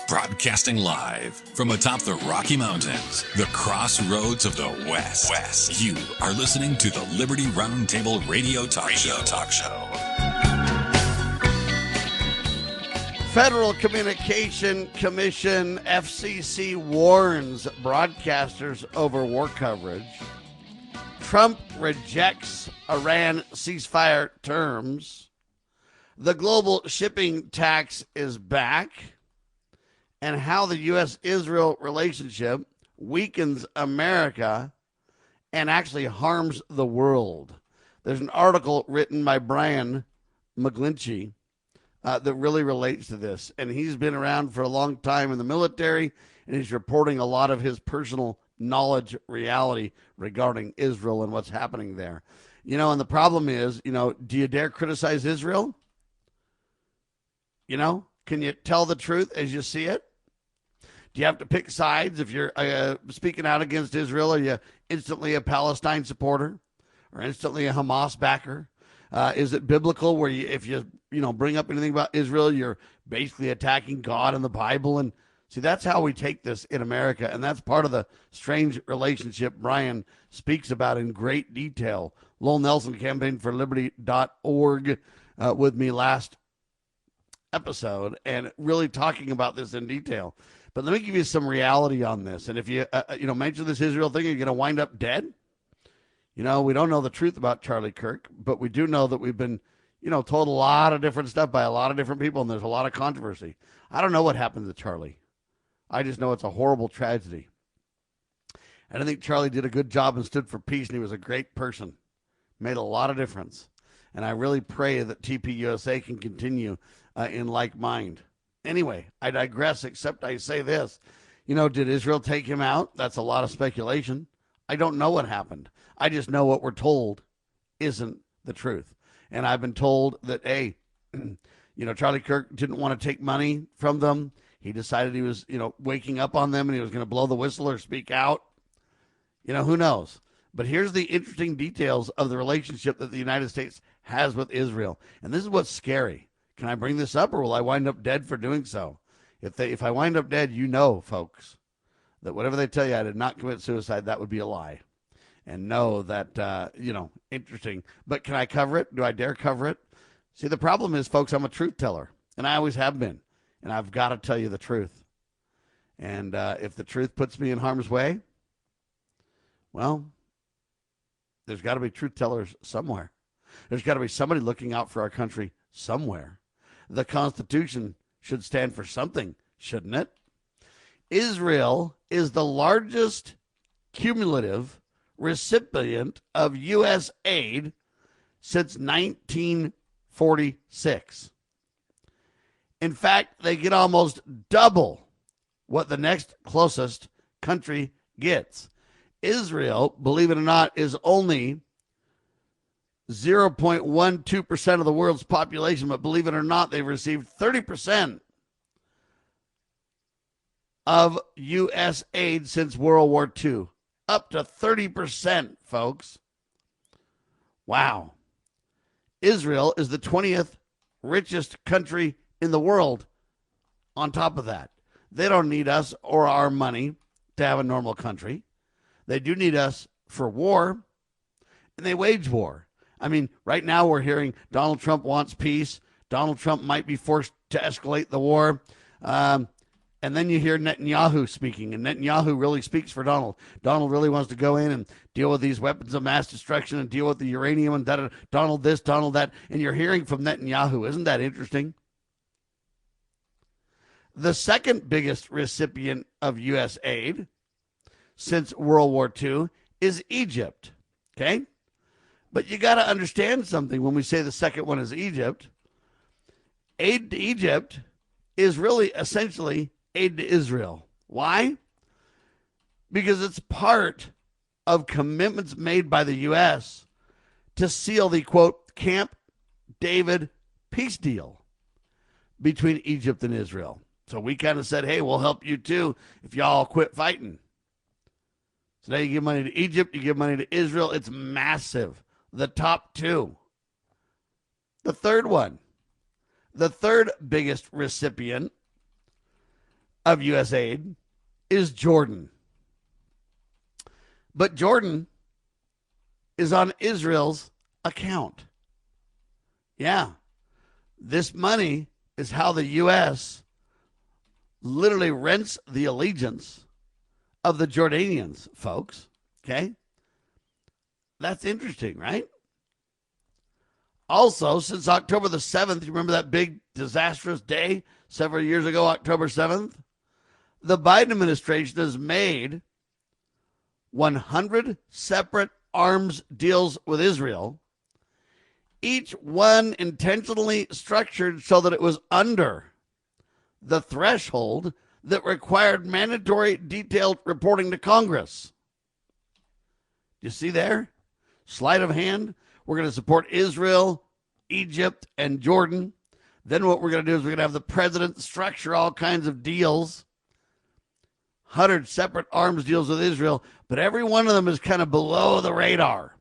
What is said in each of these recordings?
Broadcasting live from atop the Rocky Mountains, the crossroads of the West. You are listening to the Liberty RoundTable Radio Talk Show. Federal Communication Commission, FCC, warns broadcasters over war coverage. Trump rejects Iran ceasefire terms. The global shipping tax is back. And how the U.S.-Israel relationship weakens America and actually harms the world. There's an article written by Brian McGlinchey that really relates to this. And he's been around for a long time in the military, and he's reporting a lot of his personal knowledge, reality regarding Israel and what's happening there. You know, and the problem is, do you dare criticize Israel? Can you tell the truth as you see it? Do you have to pick sides if you're speaking out against Israel? Are you instantly a Palestine supporter or instantly a Hamas backer? Is it biblical where if you bring up anything about Israel, you're basically attacking God and the Bible? And see, that's how we take this in America. And that's part of the strange relationship Brian speaks about in great detail. Lowell Nelson, campaignforliberty.org, with me last episode and really talking about this in detail. But let me give you some reality on this. And if you, mention this Israel thing, you're going to wind up dead. We don't know the truth about Charlie Kirk, but we do know that we've been, told a lot of different stuff by a lot of different people, and there's a lot of controversy. I don't know what happened to Charlie. I just know it's a horrible tragedy. And I think Charlie did a good job and stood for peace, and he was a great person. Made a lot of difference. And I really pray that TPUSA can continue in like mind. Anyway, I digress, except I say this. Did Israel take him out? That's a lot of speculation. I don't know what happened. I just know what we're told isn't the truth. And I've been told that, hey, Charlie Kirk didn't want to take money from them. He decided he was, waking up on them and he was going to blow the whistle or speak out. Who knows? But here's the interesting details of the relationship that the United States has with Israel. And this is what's scary. Can I bring this up, or will I wind up dead for doing so? If I wind up dead, folks, that whatever they tell you, I did not commit suicide, that would be a lie. And know that, interesting. But can I cover it? Do I dare cover it? See, the problem is, folks, I'm a truth teller, and I always have been. And I've got to tell you the truth. And if the truth puts me in harm's way, well, there's got to be truth tellers somewhere. There's got to be somebody looking out for our country somewhere. The Constitution should stand for something, shouldn't it? Israel is the largest cumulative recipient of U.S. aid since 1946. In fact, they get almost double what the next closest country gets. Israel, believe it or not, is only 0.12% of the world's population, but believe it or not, they've received 30% of U.S. aid since World War II. Up to 30%, folks. Wow. Israel is the 20th richest country in the world on top of that. They don't need us or our money to have a normal country. They do need us for war, and they wage war. I mean, right now we're hearing Donald Trump wants peace. Donald Trump might be forced to escalate the war. And then you hear Netanyahu speaking, and Netanyahu really speaks for Donald. Donald really wants to go in and deal with these weapons of mass destruction and deal with the uranium and Donald this, Donald that. And you're hearing from Netanyahu. Isn't that interesting? The second biggest recipient of U.S. aid since World War II is Egypt. Okay? But you got to understand something when we say the second one is Egypt. Aid to Egypt is really essentially aid to Israel. Why? Because it's part of commitments made by the U.S. to seal the, quote, Camp David peace deal between Egypt and Israel. So we kind of said, hey, we'll help you too if y'all quit fighting. So now you give money to Egypt, you give money to Israel. It's massive. The top two. The third one, the third biggest recipient of U.S. aid is Jordan. But Jordan is on Israel's account. Yeah. This money is how the U.S. literally rents the allegiance of the Jordanians, folks. Okay? That's interesting, right? Also, since October the 7th, you remember that big disastrous day several years ago, October 7th? The Biden administration has made 100 separate arms deals with Israel, each one intentionally structured so that it was under the threshold that required mandatory detailed reporting to Congress. You see there? Sleight of hand. We're going to support Israel, Egypt, and Jordan. Then what we're going to do is we're going to have the president structure all kinds of deals, 100 separate arms deals with Israel, but every one of them is kind of below the radar.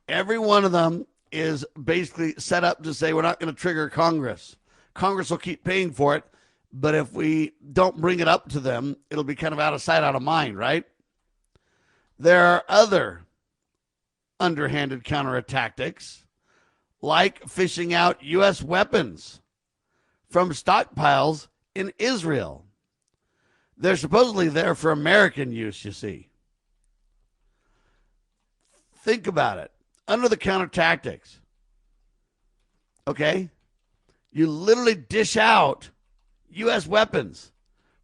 Every one of them is basically set up to say we're not going to trigger Congress. Congress will keep paying for it, but if we don't bring it up to them, it'll be kind of out of sight, out of mind, right? There are other underhanded counter-tactics, like fishing out U.S. weapons from stockpiles in Israel. They're supposedly there for American use, you see. Think about it. Under the counter-tactics, okay, you literally dish out U.S. weapons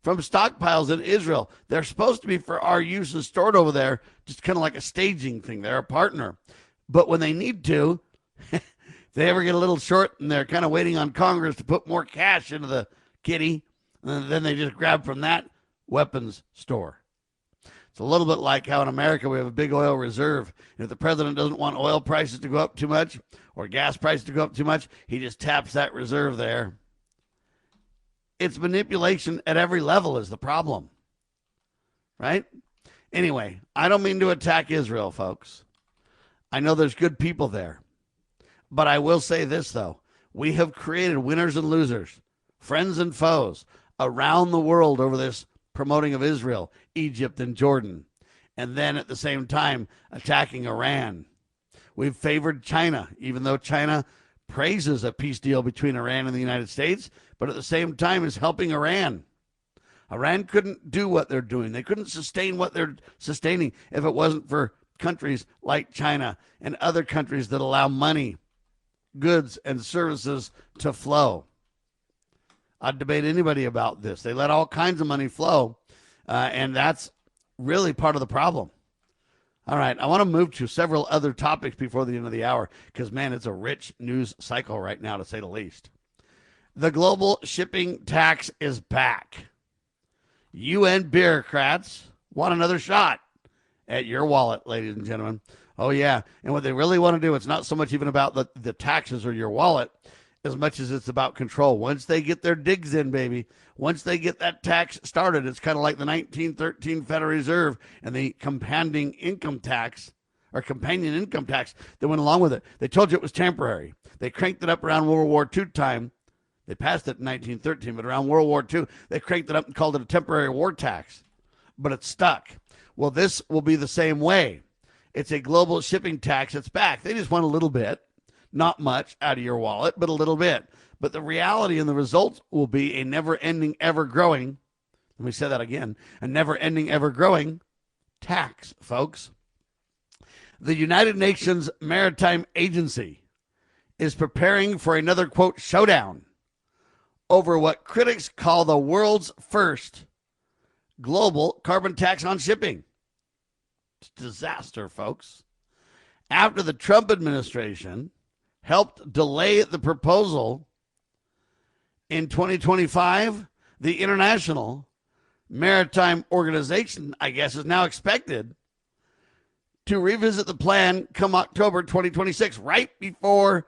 from stockpiles in Israel. They're supposed to be for our use and stored over there, just kind of like a staging thing. They're a partner. But when they need to, they ever get a little short and they're kind of waiting on Congress to put more cash into the kitty, and then they just grab from that weapons store. It's a little bit like how in America we have a big oil reserve. If the president doesn't want oil prices to go up too much or gas prices to go up too much, he just taps that reserve there. It's manipulation at every level is the problem, right? Anyway, I don't mean to attack Israel, folks. I know there's good people there. But I will say this, though. We have created winners and losers, friends and foes around the world over this promoting of Israel, Egypt, and Jordan, and then at the same time attacking Iran. We've favored China, even though China praises a peace deal between Iran and the United States, but at the same time is helping Iran. Iran couldn't do what they're doing. They couldn't sustain what they're sustaining if it wasn't for countries like China and other countries that allow money, goods, and services to flow. I'd debate anybody about this. They let all kinds of money flow, and that's really part of the problem. All right, I want to move to several other topics before the end of the hour because, man, it's a rich news cycle right now, to say the least. The global shipping tax is back. UN bureaucrats want another shot at your wallet, ladies and gentlemen. Oh, yeah, and what they really want to do, it's not so much even about the taxes or your wallet as much as it's about control. Once they get their digs in, baby, once they get that tax started, it's kind of like the 1913 Federal Reserve and the companion income tax that went along with it. They told you it was temporary. They cranked it up around World War II time. They passed it in 1913, but around World War II, they cranked it up and called it a temporary war tax. But it's stuck. Well, this will be the same way. It's a global shipping tax. It's back. They just want a little bit. Not much out of your wallet, but a little bit. But the reality and the result will be a never-ending, ever-growing, let me say that again, a never-ending, ever-growing tax, folks. The United Nations Maritime Agency is preparing for another, quote, showdown over what critics call the world's first global carbon tax on shipping. It's a disaster, folks. After the Trump administration helped delay the proposal in 2025, the International Maritime Organization, I guess, is now expected to revisit the plan come October 2026, right before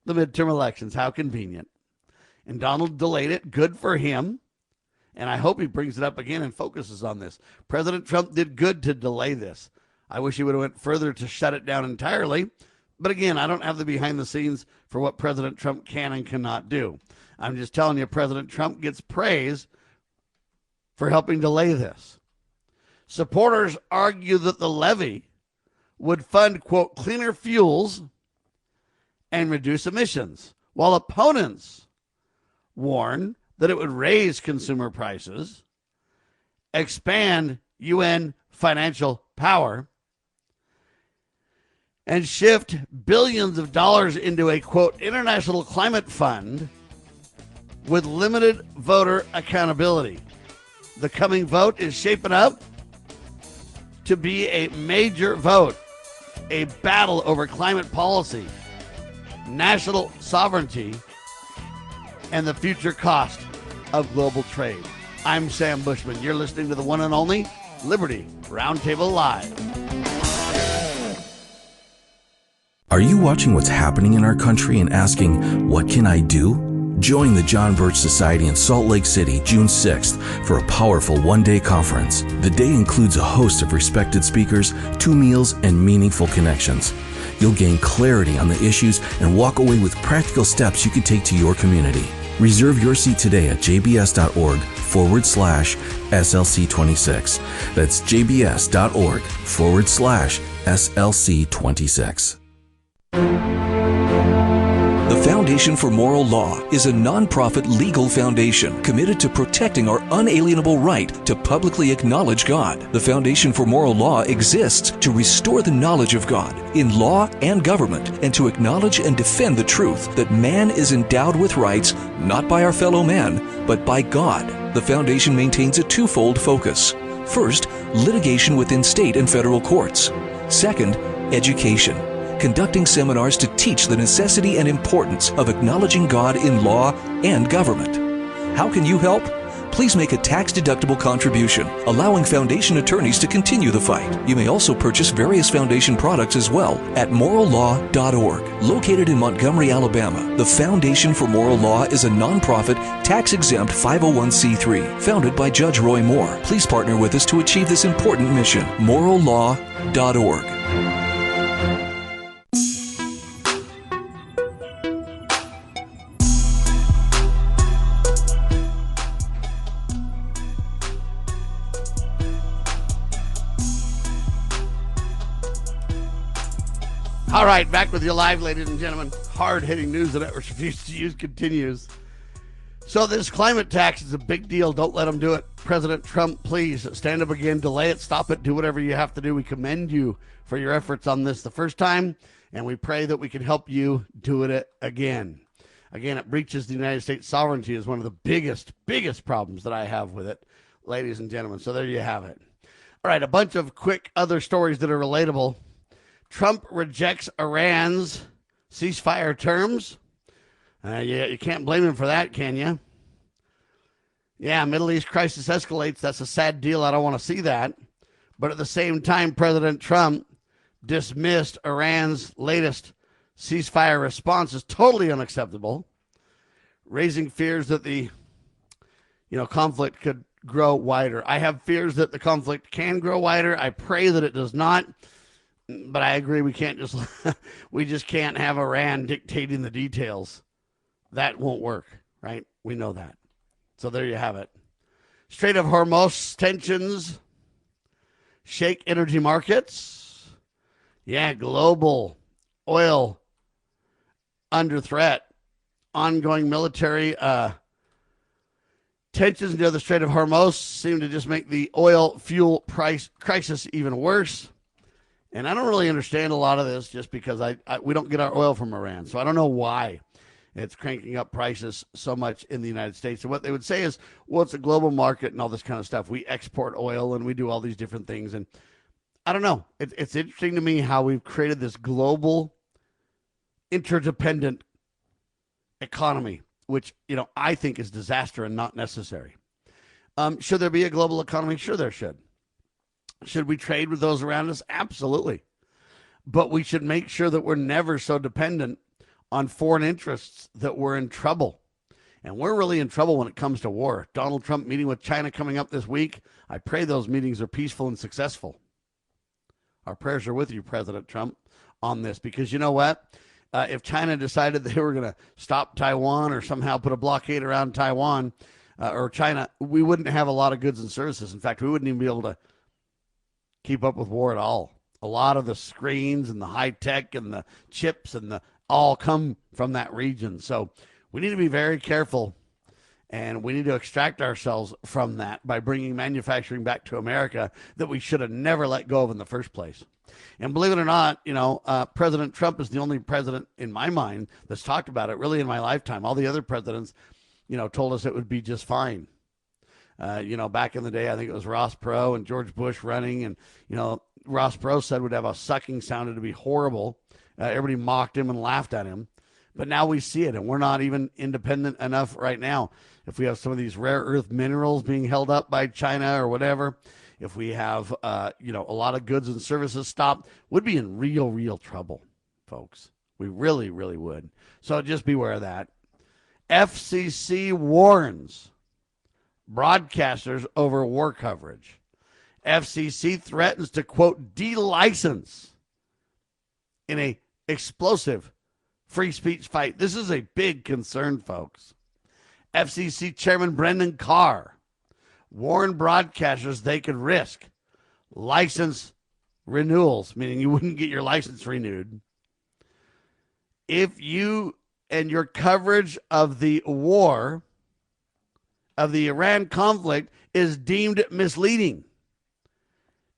the midterm elections. How convenient. And Donald delayed it. Good for him. And I hope he brings it up again and focuses on this. President Trump did good to delay this. I wish he would have went further to shut it down entirely, But again, I don't have the behind the scenes for what President Trump can and cannot do. I'm just telling you, President Trump gets praise for helping delay this. Supporters argue that the levy would fund, quote, cleaner fuels and reduce emissions, while opponents warn that it would raise consumer prices, expand UN financial power, and shift billions of dollars into a, quote, international climate fund with limited voter accountability. The coming vote is shaping up to be a major vote, a battle over climate policy, national sovereignty, and the future cost of global trade. I'm Sam Bushman. You're listening to the one and only Liberty Roundtable Live. Are you watching what's happening in our country and asking, what can I do? Join the John Birch Society in Salt Lake City, June 6th, for a powerful one-day conference. The day includes a host of respected speakers, 2 meals, and meaningful connections. You'll gain clarity on the issues and walk away with practical steps you can take to your community. Reserve your seat today at jbs.org/SLC26. That's jbs.org/SLC26. The Foundation for Moral Law is a nonprofit legal foundation committed to protecting our unalienable right to publicly acknowledge God. The Foundation for Moral Law exists to restore the knowledge of God in law and government and to acknowledge and defend the truth that man is endowed with rights not by our fellow man, but by God. The Foundation maintains a twofold focus. First, litigation within state and federal courts. Second, education, conducting seminars to teach the necessity and importance of acknowledging God in law and government. How can you help? Please make a tax-deductible contribution, allowing Foundation attorneys to continue the fight. You may also purchase various Foundation products as well at morallaw.org. Located in Montgomery, Alabama, the Foundation for Moral Law is a nonprofit, tax-exempt 501c3 founded by Judge Roy Moore. Please partner with us to achieve this important mission. morallaw.org. All right, back with you live, ladies and gentlemen. Hard-hitting news that I refuse to use continues. So this climate tax is a big deal. Don't let them do it. President Trump, please stand up again, delay it, stop it, do whatever you have to do. We commend you for your efforts on this the first time, and we pray that we can help you do it again. Again, it breaches the United States sovereignty is one of the biggest problems that I have with it, ladies and gentlemen. So there you have it. All right, a bunch of quick other stories that are relatable. Trump rejects Iran's ceasefire terms. Yeah, you can't blame him for that, can you? Yeah, Middle East crisis escalates. That's a sad deal. I don't want to see that. But at the same time, President Trump dismissed Iran's latest ceasefire response as totally unacceptable, raising fears that the conflict could grow wider. I have fears that the conflict can grow wider. I pray that it does not. But I agree, we just can't have Iran dictating the details. That won't work, right? We know that. So there you have it. Strait of Hormuz tensions shake energy markets. Yeah, global oil under threat. Ongoing military tensions near the Strait of Hormuz seem to just make the oil fuel price crisis even worse. And I don't really understand a lot of this just because we don't get our oil from Iran. So I don't know why it's cranking up prices so much in the United States. And what they would say is, well, it's a global market and all this kind of stuff. We export oil and we do all these different things. And I don't know. It's interesting to me how we've created this global interdependent economy, which, I think is disaster and not necessary. Should there be a global economy? Sure, there should. Should we trade with those around us? Absolutely. But we should make sure that we're never so dependent on foreign interests that we're in trouble. And we're really in trouble when it comes to war. Donald Trump meeting with China coming up this week. I pray those meetings are peaceful and successful. Our prayers are with you, President Trump. on this, because you know what? If China decided they were going to stop Taiwan or somehow put a blockade around Taiwan or China, we wouldn't have a lot of goods and services. In fact, we wouldn't even be able to keep up with war at all. A lot of the screens and the high tech and the chips and the all come from that region. So we need to be very careful, and we need to extract ourselves from that by bringing manufacturing back to America that we should have never let go of in the first place. And believe it or not, President Trump is the only president in my mind that's talked about it really in my lifetime. All the other presidents, told us it would be just fine. Back in the day, I think it was Ross Perot and George Bush running. And, Ross Perot said would have a sucking sound. It'd be horrible. Everybody mocked him and laughed at him. But now we see it, and we're not even independent enough right now. If we have some of these rare earth minerals being held up by China or whatever, if we have, a lot of goods and services stopped, we'd be in real, real trouble, folks. We really, really would. So just beware of that. FCC warns broadcasters over war coverage. FCC threatens to, quote, de-license in a explosive free speech fight. This is a big concern, folks. FCC Chairman Brendan Carr warned broadcasters they could risk license renewals, meaning you wouldn't get your license renewed, if you and your coverage of the war, of the Iran conflict, is deemed misleading,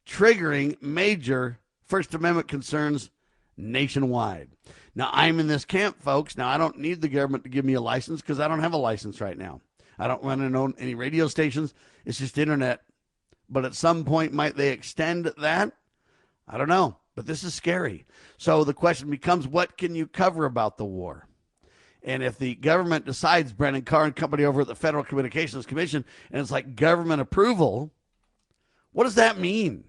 triggering major First Amendment concerns nationwide. Now, I'm in this camp, folks. Now, I don't need the government to give me a license because I don't have a license right now. I don't want to own any radio stations. It's just internet. But at some point, might they extend that? I don't know. But this is scary. So the question becomes, what can you cover about the war? And if the government decides, Brendan Carr and company over at the Federal Communications Commission, and it's like government approval, what does that mean?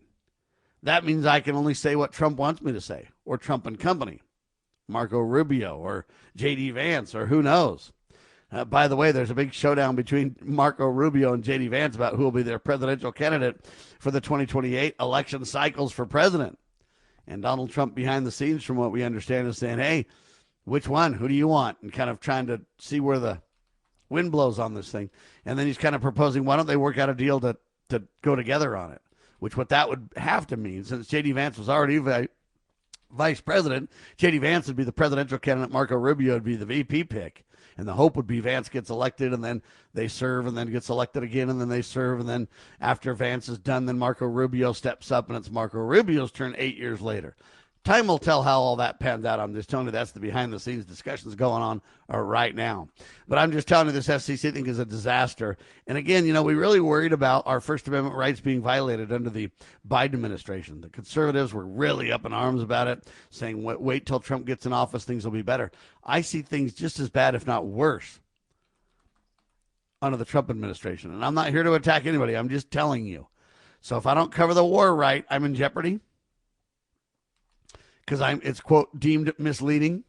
That means I can only say what Trump wants me to say, or Trump and company, Marco Rubio or J.D. Vance, or who knows. By the way, there's a big showdown between Marco Rubio and J.D. Vance about who will be their presidential candidate for the 2028 election cycles for president. And Donald Trump, behind the scenes, from what we understand, is saying, hey, which one? Who do you want? And kind of trying to see where the wind blows on this thing. And then he's kind of proposing, why don't they work out a deal to go together on it? Which what that would have to mean, since J.D. Vance was already vice president, J.D. Vance would be the presidential candidate, Marco Rubio would be the VP pick. And the hope would be Vance gets elected, and then they serve, and then gets elected again, and then they serve, and then after Vance is done, then Marco Rubio steps up, and it's Marco Rubio's turn 8 years later. Time will tell how all that pans out. I'm just telling you that's the behind-the-scenes discussions going on right now. But I'm just telling you this FCC thing is a disaster. And again, we really worried about our First Amendment rights being violated under the Biden administration. The conservatives were really up in arms about it, saying, wait till Trump gets in office, things will be better. I see things just as bad, if not worse, under the Trump administration. And I'm not here to attack anybody. I'm just telling you. So if I don't cover the war right, I'm in jeopardy. Because it's, quote, deemed misleading.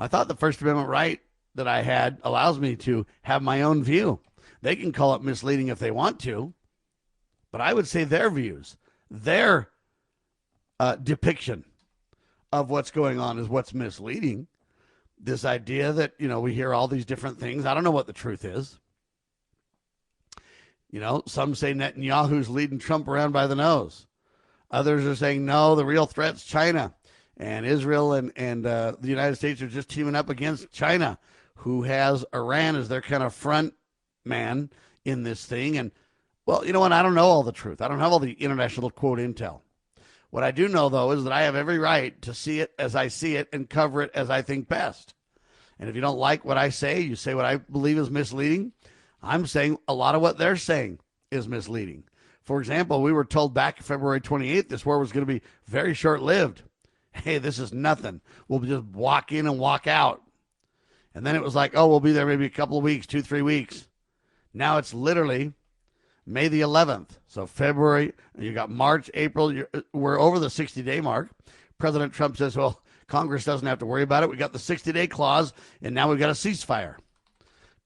I thought the First Amendment right that I had allows me to have my own view. They can call it misleading if they want to, but I would say their views, their depiction of what's going on is what's misleading. This idea that, we hear all these different things. I don't know what the truth is. Some say Netanyahu's leading Trump around by the nose. Others are saying, no, the real threat's China. And Israel and the United States are just teaming up against China, who has Iran as their kind of front man in this thing. And, well, you know what? I don't know all the truth. I don't have all the international, quote, intel. What I do know, though, is that I have every right to see it as I see it and cover it as I think best. And if you don't like what I say, you say what I believe is misleading. I'm saying a lot of what they're saying is misleading. For example, we were told back February 28th this war was going to be very short-lived. Hey, this is nothing. We'll just walk in and walk out. And then it was like, oh, we'll be there maybe a couple of weeks, 2-3 weeks. Now it's literally May the 11th. So February, you got March, April. We're over the 60-day mark. President Trump says, well, Congress doesn't have to worry about it. We got the 60-day clause, and now we've got a ceasefire.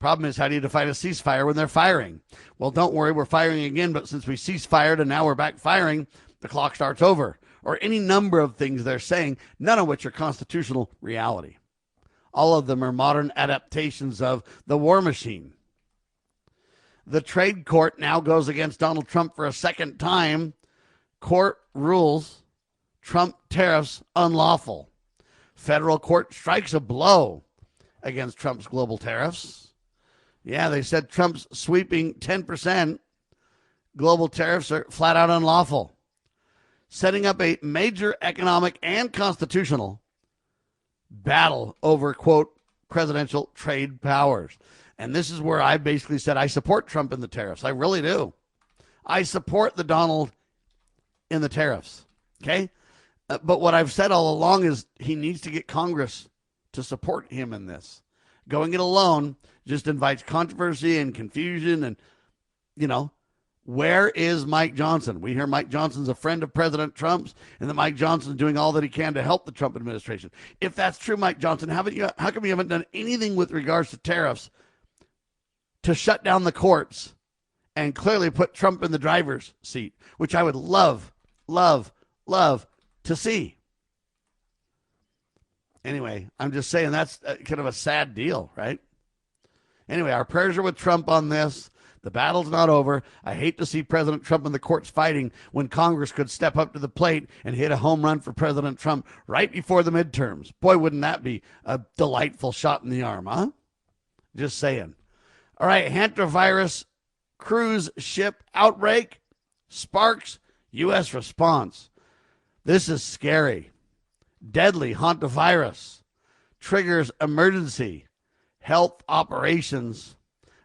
Problem is, how do you define a ceasefire when they're firing? Well, don't worry, we're firing again, but since we ceasefired and now we're back firing, the clock starts over. or any number of things they're saying, none of which are constitutional reality. All of them are modern adaptations of the war machine. The trade court now goes against Donald Trump for a second time. Court rules Trump tariffs unlawful. Federal court strikes a blow against Trump's global tariffs. Yeah, they said Trump's sweeping 10% global tariffs are flat out unlawful, setting up a major economic and constitutional battle over, quote, presidential trade powers. And this is where I basically said I support Trump in the tariffs. I really do. I support the Donald in the tariffs, okay? But what I've said all along is he needs to get Congress to support him in this. Going it alone just invites controversy and confusion and, you know, where is Mike Johnson? We hear Mike Johnson's a friend of President Trump's and that Mike Johnson's doing all that he can to help the Trump administration. If that's true, Mike Johnson, how come you haven't done anything with regards to tariffs to shut down the courts and clearly put Trump in the driver's seat, which I would love to see? Anyway, I'm just saying that's kind of a sad deal, right? Anyway, our prayers are with Trump on this. The battle's not over. I hate to see President Trump and the courts fighting when Congress could step up to the plate and hit a home run for President Trump right before the midterms. Boy, wouldn't that be a delightful shot in the arm, huh? Just saying. All right, Hantavirus cruise ship outbreak sparks U.S. response. This is scary. Deadly Hantavirus triggers emergency health operations.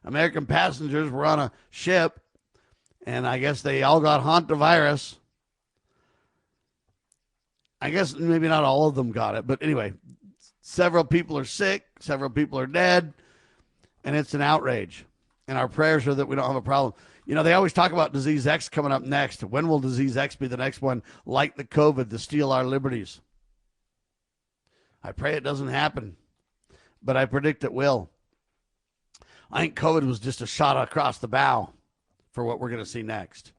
American passengers were on a ship, and I guess they all got Hantavirus. I guess maybe not all of them got it, but anyway, several people are sick, several people are dead, and it's an outrage. And our prayers are that we don't have a problem. You know, they always talk about Disease X coming up next. When will Disease X be the next one, like the COVID, to steal our liberties? I pray it doesn't happen, but I predict it will. I think COVID was just a shot across the bow for what we're going to see next.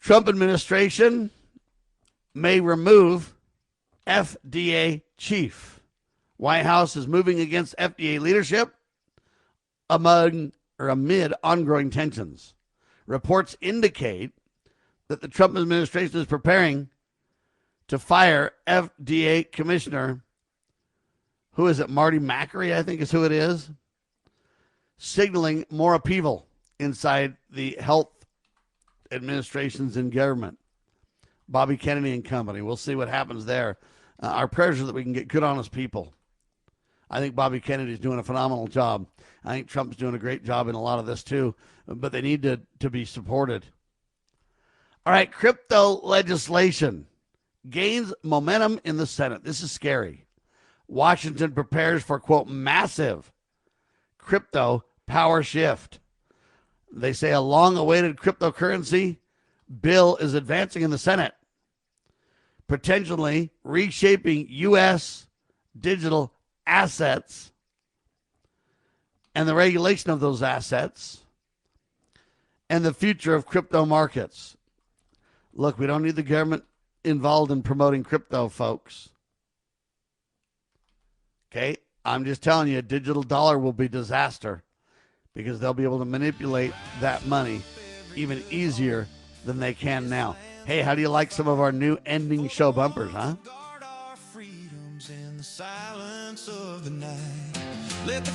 Trump administration may remove FDA chief. White House is moving against FDA leadership amid ongoing tensions. Reports indicate that the Trump administration is preparing to fire FDA commissioner, who is it, Marty Macri, I think is who it is, signaling more upheaval inside the health administrations in government. Bobby Kennedy and company. We'll see what happens there. Our prayers are that we can get good, honest people. I think Bobby Kennedy's doing a phenomenal job. I think Trump's doing a great job in a lot of this too, but they need to be supported. All right, crypto legislation gains momentum in the Senate. This is scary. Washington prepares for, quote, massive crypto power shift. They say a long-awaited cryptocurrency bill is advancing in the Senate, potentially reshaping U.S. digital assets and the regulation of those assets and the future of crypto markets. Look, we don't need the government involved in promoting crypto, folks. Okay? I'm just telling you, a digital dollar will be disaster because they'll be able to manipulate that money even easier than they can now. Hey, how do you like some of our new ending show bumpers, huh?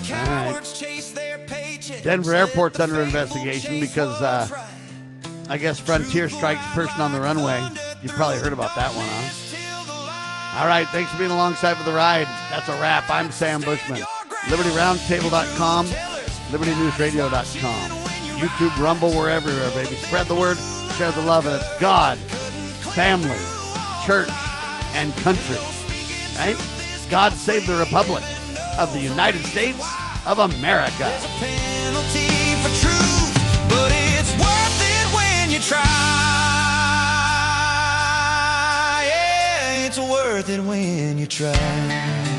Right. Denver Airport's under investigation because I guess Frontier strikes person on the runway. You've probably heard about that one, huh? All right, thanks for being alongside for the ride. That's a wrap. I'm Sam Bushman. LibertyRoundTable.com, LibertyNewsRadio.com, YouTube, Rumble, we're everywhere, baby. Spread the word, share the love, and it's God, family, church, and country. Right? God save the Republic of the United States of America. It's a penalty for truth, but it's worth it when you try. Yeah, it's worth it when you try.